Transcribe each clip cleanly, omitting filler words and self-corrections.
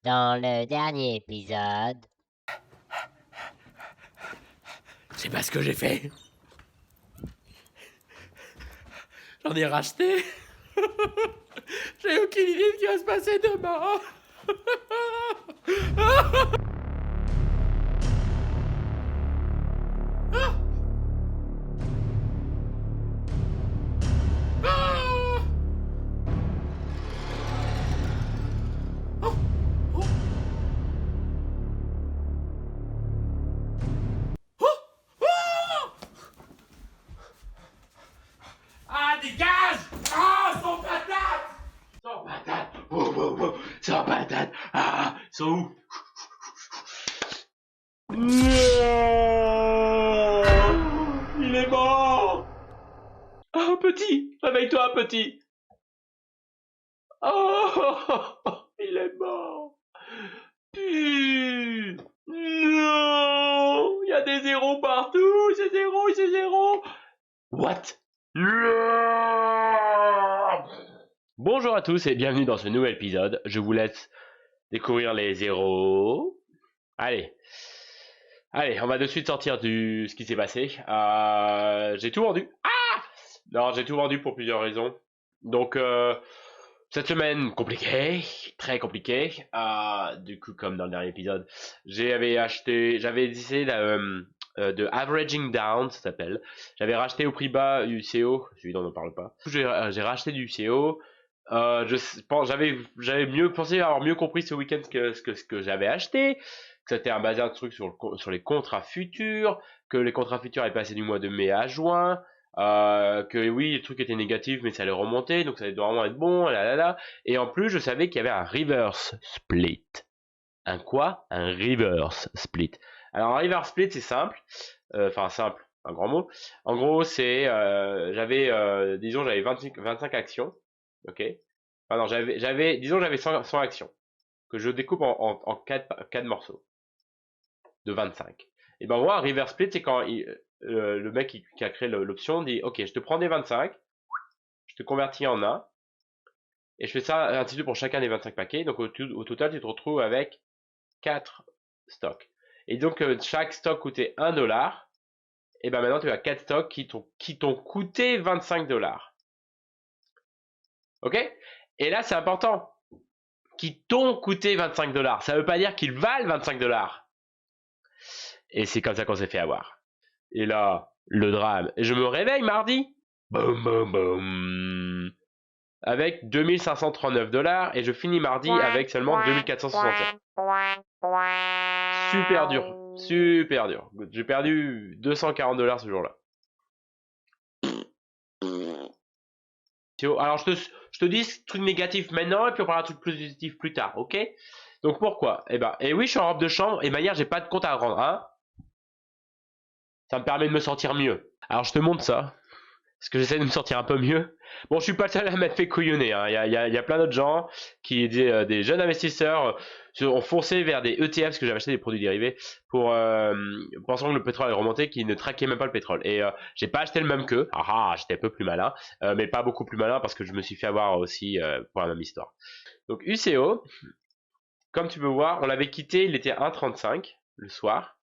Dans le dernier épisode, Je sais pas ce que j'ai fait. J'en ai racheté. J'ai aucune idée de ce qui va se passer demain. Ah, dégage! Ah, sans patate! Sans patate! Oh, oh, oh, sans patate! Ah, ils sont où? Non! Il est mort! Oh, petit! Réveille-toi, petit! Oh, il est mort! Puh! Non! Il y a des zéros partout! C'est zéro, c'est zéro! What? Non! Bonjour à tous et bienvenue dans ce nouvel épisode. Je vous laisse découvrir les zéros. Allez. Allez, on va de suite sortir du ce qui s'est passé. J'ai tout vendu. Ah! Non, j'ai tout vendu pour plusieurs raisons. Donc, cette semaine, compliquée, très compliquée. Du coup, comme dans le dernier épisode, j'avais essayé de Averaging Down, ça s'appelle. J'avais racheté au prix bas UCO, celui dont on ne parle pas. J'ai racheté du UCO. Je pense, j'avais mieux pensé avoir mieux compris ce week-end ce que j'avais acheté. Que c'était un basé un truc sur les contrats futurs, que les contrats futurs avaient passé du mois de mai à juin. Que oui, le truc était négatif, mais ça allait remonter, donc ça allait vraiment être bon, là là là. Et en plus, je savais qu'il y avait un reverse split. Un quoi? Un reverse split. Alors, un reverse split, c'est simple. Enfin, simple, un grand mot. En gros, c'est, disons, j'avais 25 actions. Ok? Enfin, non, disons, j'avais 100 actions. Que je découpe en 4 morceaux. De 25. Et ben, moi, un reverse split, c'est quand le mec qui a créé l'option dit, ok, je te prends des 25, je te convertis en un, et je fais ça ainsi de suite pour chacun des 25 paquets. Donc, au total, tu te retrouves avec 4 stocks. Et donc, chaque stock coûtait 1 dollar. Et ben maintenant, tu as 4 stocks qui t'ont coûté 25 dollars. Ok? Et là, c'est important. Qui t'ont coûté 25 dollars. Ça veut pas dire qu'ils valent 25 dollars. Et c'est comme ça qu'on s'est fait avoir. Et là, le drame. Et je me réveille mardi. Boum, boum, boum. Avec 2539 dollars. Et je finis mardi avec seulement 2467. Super dur. Super dur. J'ai perdu 240 dollars ce jour-là. Alors, je te dis ce truc négatif maintenant, et puis on parlera de truc positif plus tard, ok? Donc, pourquoi? Et oui, je suis en robe de chambre, et manière, j'ai pas de compte à rendre, hein? Ça me permet de me sentir mieux. Alors, je te montre ça. Parce que j'essaie de me sentir un peu mieux. Bon, je suis pas le seul à m'être fait couillonner, hein. Il y a plein d'autres gens des jeunes investisseurs ont foncé vers des ETF, parce que j'avais acheté des produits dérivés, pensant que le pétrole est remonté, qui ne traquaient même pas le pétrole. Et j'ai pas acheté le même qu'eux. J'étais un peu plus malin, mais pas beaucoup plus malin parce que je me suis fait avoir aussi pour la même histoire. Donc UCO, comme tu peux voir, on l'avait quitté, il était 1,35 le soir.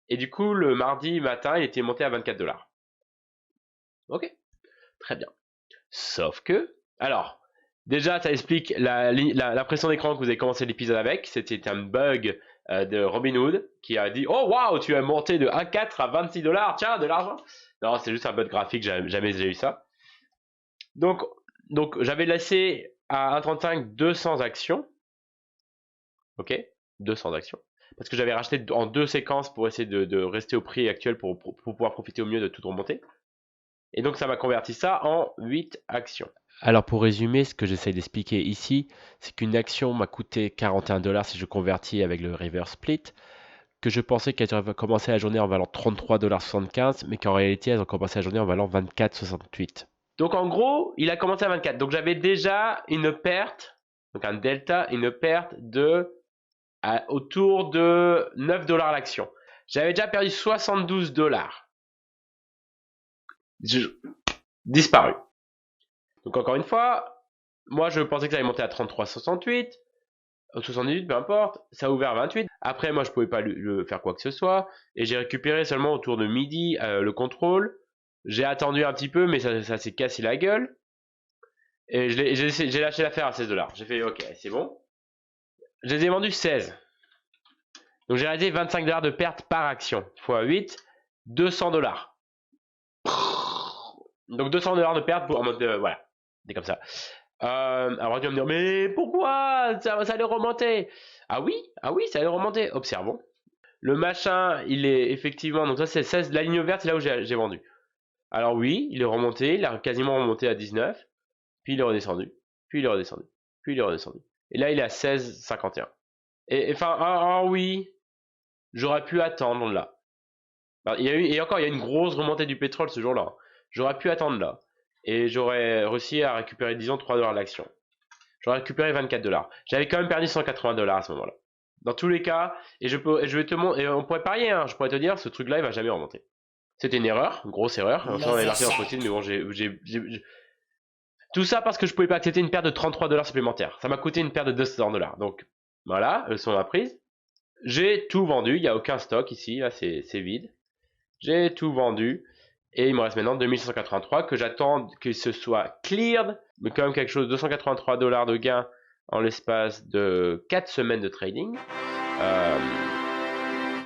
Et du coup, le mardi matin, il était monté à 24 dollars. Ok, très bien. Sauf que, alors, déjà, ça explique l'impression d'écran que vous avez commencé l'épisode avec. C'était un bug de Robinhood qui a dit, oh waouh, tu as monté de 1,4 à 26 dollars, tiens, de l'argent. Non, c'est juste un bug graphique, jamais j'ai eu ça. Donc, j'avais laissé à 1,35 200 actions. Ok, 200 actions. Parce que j'avais racheté en 2 séquences pour essayer de rester au prix actuel pour pouvoir profiter au mieux de toute remontée. Et donc, ça m'a converti ça en 8 actions. Alors pour résumer, ce que j'essaie d'expliquer ici, c'est qu'une action m'a coûté 41 dollars si je convertis avec le reverse split, que je pensais qu'elles auraient commencé la journée en valant 33,75 dollars, mais qu'en réalité elles ont commencé la journée en valant 24,68. Donc en gros, il a commencé à 24. Donc j'avais déjà une perte, donc un delta, une perte de autour de 9 dollars l'action. J'avais déjà perdu 72 dollars. Disparu. Donc encore une fois, moi je pensais que ça allait monter à 33,68. 78, peu importe, ça a ouvert à 28. Après, moi, je pouvais pas le faire quoi que ce soit, et j'ai récupéré seulement autour de midi le contrôle. J'ai attendu un petit peu, mais ça s'est cassé la gueule, et j'ai lâché l'affaire à 16 dollars. J'ai fait, ok, c'est bon. Je les ai vendus 16. Donc j'ai réalisé 25 dollars de perte par action. Fois 8, 200 dollars. Donc 200 dollars de perte en mode, voilà, c'est comme ça. Alors tu vas me dire, mais pourquoi ça allait remonter? Ah oui, ça allait remonter. Observons. Le machin, il est effectivement, donc ça c'est 16, la ligne verte, c'est là où j'ai vendu. Alors oui, il est remonté, il a quasiment remonté à 19, puis il est redescendu, puis il est redescendu, puis il est redescendu. Et là il est à 16,51. Et enfin, oui, j'aurais pu attendre là. Alors, il y a eu, et encore, il y a une grosse remontée du pétrole ce jour-là. J'aurais pu attendre là. Et j'aurais réussi à récupérer, disons, 3 dollars l'action. J'aurais récupéré 24 dollars. J'avais quand même perdu 180 dollars à ce moment-là. Dans tous les cas, et je vais te montrer, et on pourrait parier, hein, je pourrais te dire, ce truc-là, il va jamais remonter. C'était une erreur, une grosse erreur. Ça, on Les est marqué dans le échecs. mais bon, tout ça parce que je pouvais pas accepter une perte de 33 dollars supplémentaires. Ça m'a coûté une perte de 200 dollars. Donc, voilà, leçon apprise. J'ai tout vendu, il n'y a aucun stock ici, là, c'est vide. J'ai tout vendu. Et il me reste maintenant 2183 que j'attends qu'il se soit cleared. Mais quand même quelque chose, 283 dollars de gain en l'espace de 4 semaines de trading. Euh,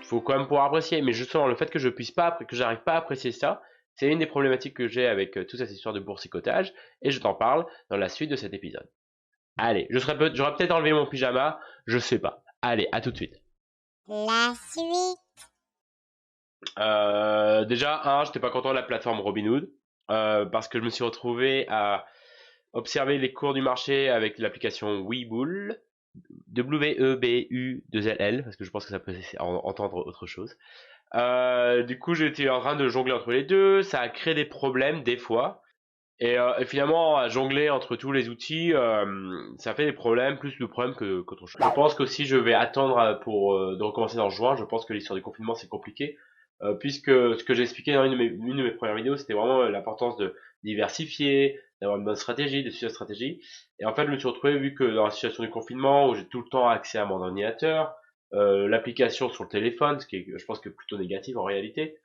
faut quand même pouvoir apprécier. Mais justement, le fait que je puisse pas, que j'arrive pas à apprécier ça, c'est une des problématiques que j'ai avec toute cette histoire de boursicotage. Et je t'en parle dans la suite de cet épisode. Allez, j'aurais peut-être enlevé mon pyjama, je sais pas. Allez, à tout de suite. La suite. Déjà, j'étais pas content de la plateforme Robinhood parce que je me suis retrouvé à observer les cours du marché avec l'application Webull, W-E-B-U-2-L-L, parce que je pense que ça peut entendre autre chose. Du coup, j'étais en train de jongler entre les deux, ça a créé des problèmes des fois. Et finalement, à jongler entre tous les outils, ça fait des problèmes, plus de problèmes qu'autre chose. Je pense qu'aussi je vais attendre pour de recommencer en juin. Je pense que l'histoire du confinement c'est compliqué, puisque ce que j'ai expliqué dans une de mes premières vidéos, c'était vraiment l'importance de diversifier, d'avoir une bonne stratégie, de suivre la stratégie. Et en fait, je me suis retrouvé vu que dans la situation du confinement où j'ai tout le temps accès à mon ordinateur, l'application sur le téléphone, ce qui est, je pense que plutôt négatif en réalité.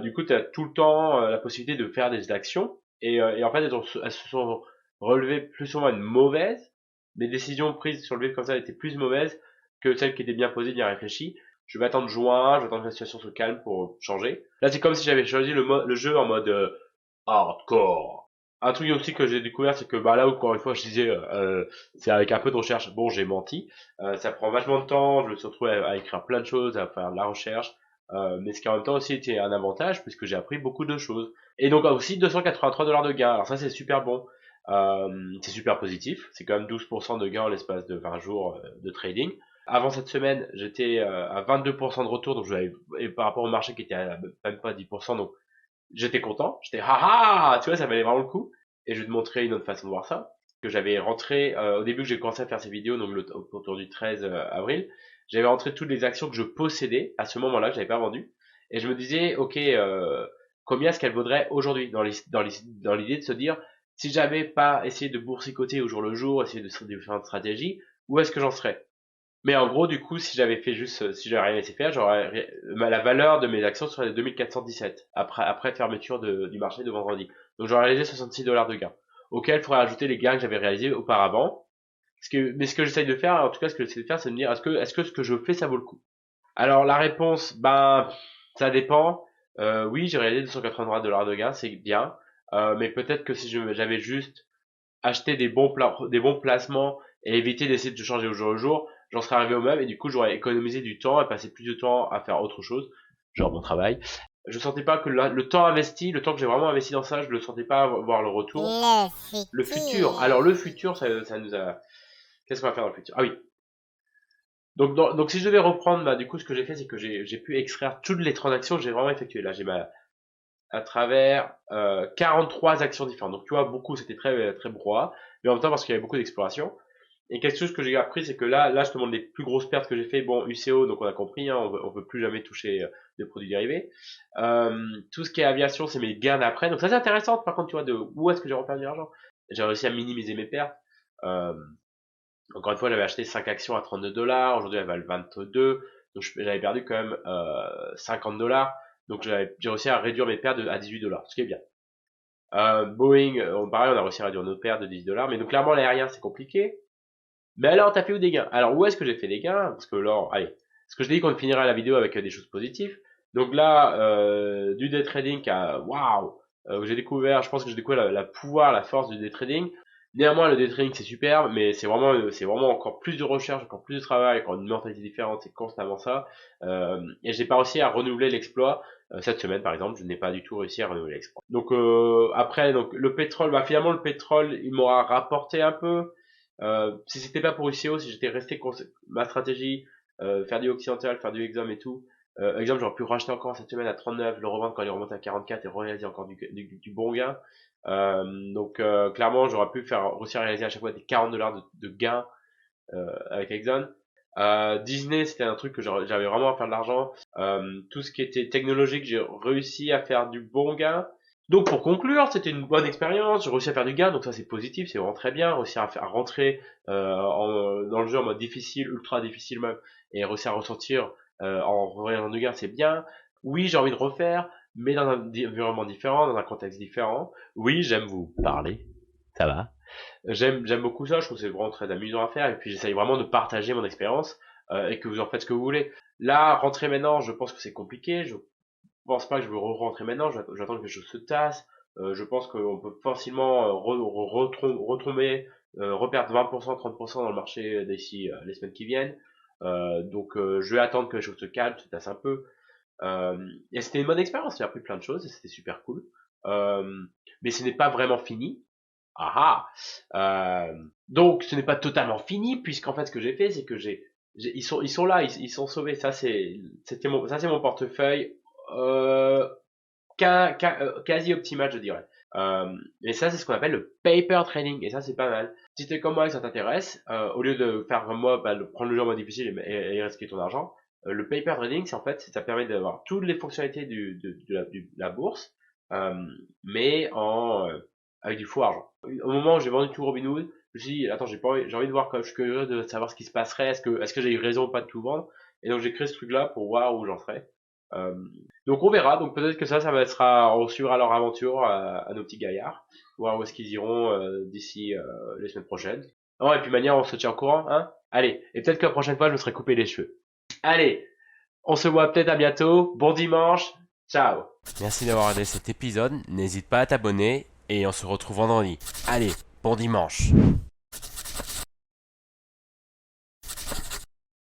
Du coup, tu as tout le temps la possibilité de faire des actions et en fait, elles se sont relevées plus souvent une mauvaise. Les décisions prises sur le web comme ça étaient plus mauvaises que celles qui étaient bien posées, bien réfléchies. Je vais attendre juin, je vais attendre que la situation se calme pour changer. Là, c'est comme si j'avais choisi le jeu en mode hardcore. Un truc aussi que j'ai découvert, c'est que bah là, encore une fois, je disais, c'est avec un peu de recherche. Bon, j'ai menti. Ça prend vachement de temps. Je me suis retrouvé à écrire plein de choses, à faire de la recherche. Mais ce qui en même temps aussi était un avantage puisque j'ai appris beaucoup de choses. Et donc aussi 283 dollars de gain. Alors ça c'est super bon. C'est super positif. C'est quand même 12% de gain en l'espace de 20 jours de trading. Avant cette semaine, j'étais à 22% de retour, donc et par rapport au marché qui était à même pas 10%, donc j'étais content. J'étais haha, tu vois, ça valait vraiment le coup. Et je vais te montrer une autre façon de voir ça. Que j'avais rentré au début que j'ai commencé à faire ces vidéos, donc autour du 13 avril, j'avais rentré toutes les actions que je possédais à ce moment-là, que j'avais pas vendues. Et je me disais, ok, combien est-ce qu'elles vaudraient aujourd'hui dans l'idée de se dire, si j'avais pas essayé de boursicoter au jour le jour, essayer de faire différentes stratégies, où est-ce que j'en serais? Mais en gros, du coup, si j'avais fait juste, si j'avais rien laissé faire, la valeur de mes actions serait de 2417 après fermeture du marché de vendredi. Donc j'aurais réalisé 66 dollars de gains, auquel il faudrait ajouter les gains que j'avais réalisés auparavant. Mais ce que j'essaye de faire, en tout cas, ce que j'essaie de faire, c'est de me dire, est-ce que ce que je fais, ça vaut le coup? Alors la réponse, ben, ça dépend. Oui, j'ai réalisé 283 dollars de gains, c'est bien. Mais peut-être que si j'avais juste acheté des bons placements et éviter d'essayer de changer au jour le jour, j'en serais arrivé au même et du coup j'aurais économisé du temps et passé plus de temps à faire autre chose, genre mon travail. Je sentais pas que le temps investi, le temps que j'ai vraiment investi dans ça, je le sentais pas voir le retour. Le Le futur. Alors futur. le futur, ça nous a. Qu'est-ce qu'on va faire dans le futur? Ah oui. Donc si je devais reprendre, bah du coup ce que j'ai fait, c'est que j'ai pu extraire toutes les transactions que j'ai vraiment effectuées. Là j'ai à travers 43 actions différentes. Donc tu vois, beaucoup, c'était très brouhaha, mais en même temps parce qu'il y avait beaucoup d'exploration. Et quelque chose que j'ai appris, c'est que là, je te montre les plus grosses pertes que j'ai fait. Bon, UCO, donc on a compris, hein, on veut plus jamais toucher de produits dérivés. Tout ce qui est aviation, c'est mes gains d'après. Donc ça c'est intéressant, par contre, tu vois, de où est-ce que j'ai perdu de l'argent. J'ai réussi à minimiser mes pertes. Euh, Encore une fois, j'avais acheté 5 actions à 32 $, aujourd'hui elles valent 22, donc j'avais perdu quand même 50 $, donc j'ai réussi à réduire mes pertes à 18 $, ce qui est bien. Boeing, pareil, on a réussi à réduire nos pertes de 10 $, mais donc clairement l'aérien c'est compliqué. Mais alors, t'as fait où des gains? Alors, où est-ce que j'ai fait des gains? Parce que là, allez, parce que je t'ai dit qu'on finirait la vidéo avec des choses positives. Donc là, du day trading à waouh, j'ai découvert, je pense que j'ai découvert la force du day trading. Néanmoins, le day trading c'est super, mais c'est vraiment encore plus de recherche, encore plus de travail, encore une mentalité différente, c'est constamment ça. Et j'ai pas réussi à renouveler l'exploit. Cette semaine, par exemple, je n'ai pas du tout réussi à renouveler l'exploit. Donc après, donc le pétrole, bah finalement le pétrole, il m'aura rapporté un peu. Si c'était pas pour ICO, si j'étais resté ma stratégie, faire du occidental, faire du exam et tout, exemple j'aurais pu racheter encore cette semaine à 39, le revendre quand il remonte à 44 et réaliser encore du bon gain. Donc clairement j'aurais pu réussir à réaliser à chaque fois des 40 $ de gains avec Exxon. Disney c'était un truc que j'avais vraiment à faire de l'argent. Tout ce qui était technologique j'ai réussi à faire du bon gain. Donc pour conclure, c'était une bonne expérience, j'ai réussi à faire du gain, donc ça c'est positif, c'est vraiment très bien, réussir à rentrer dans le jeu en mode difficile, ultra difficile même, et réussir à ressortir en revenant du gain, c'est bien. Oui, j'ai envie de refaire, mais dans un environnement différent, dans un contexte différent. Oui, j'aime vous parler, ça va. J'aime beaucoup ça, je trouve que c'est vraiment très amusant à faire, et puis j'essaye vraiment de partager mon expérience et que vous en faites ce que vous voulez. Là, rentrer maintenant, je pense que c'est compliqué, je pense pas que je veux rentrer maintenant, j'attends que les choses se tassent. Je pense qu'on peut facilement retomber, reperdre 20%, 30% dans le marché d'ici les semaines qui viennent. Donc je vais attendre que les choses se calment, se tassent un peu. Et c'était une bonne expérience, j'ai appris plein de choses et c'était super cool. Mais ce n'est pas vraiment fini. Ah ah. Donc ce n'est pas totalement fini puisqu'en fait ce que j'ai fait c'est que ils sont là, ils sont sauvés. Ça c'est mon portefeuille quasi optimal je dirais. Et ça c'est ce qu'on appelle le paper trading et ça c'est pas mal. Si t'es comme moi et que ça t'intéresse, au lieu de faire comme moi, de prendre le jeu en mode difficile et risquer ton argent, le paper trading c'est en fait ça permet d'avoir toutes les fonctionnalités de la bourse, mais avec du faux argent. Au moment où j'ai vendu tout Robinhood, je me suis dit, attends, j'ai envie de voir, je suis curieux de savoir ce qui se passerait, est-ce que j'ai eu raison ou pas de tout vendre, et donc j'ai créé ce truc-là pour voir où j'en serais. Euh, donc on verra, donc peut-être que ça on suivra leur aventure à nos petits gaillards, voir où est-ce qu'ils iront d'ici les semaines prochaines. Oh, et puis manière, on se tient au courant, hein. Allez, et peut-être que la prochaine fois, je me serai coupé les cheveux. Allez, on se voit peut-être à bientôt, bon dimanche, ciao. Merci d'avoir regardé cet épisode, n'hésite pas à t'abonner, et on se retrouve vendredi. Allez, bon dimanche.